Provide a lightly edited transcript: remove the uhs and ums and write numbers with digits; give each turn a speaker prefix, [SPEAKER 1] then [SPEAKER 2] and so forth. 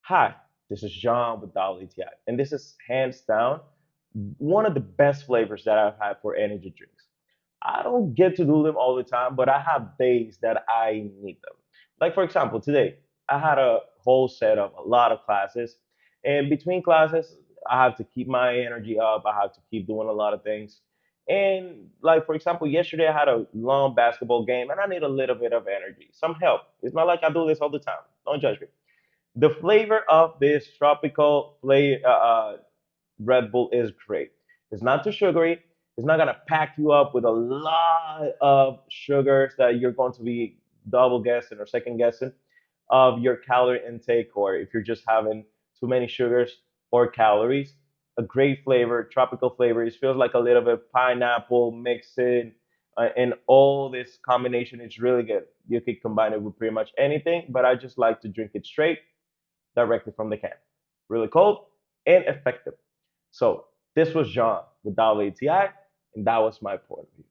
[SPEAKER 1] Hi, this is John with WTI, and this is hands down one of the best flavors that I've had for energy drinks. I don't get to do them all the time, but I have days that I need them. Like, for example, today I had a whole set of a lot of classes, and between classes, I have to keep my energy up, I have to keep doing a lot of things. And, like, for example, yesterday I had a long basketball game, and I need a little bit of energy, some help. It's not like I do this all the time. Don't judge me. The flavor of this tropical Red Bull is great. It's not too sugary. It's not gonna pack you up with a lot of sugars that you're going to be double guessing or second guessing of your calorie intake, or if you're just having too many sugars or calories. A great flavor, tropical flavor. It feels like a little bit of pineapple mixed in, and all this combination is really good. You could combine it with pretty much anything, but I just like to drink it straight directly from the can. Really cold and effective. So this was John with WTI, and that was my point of view.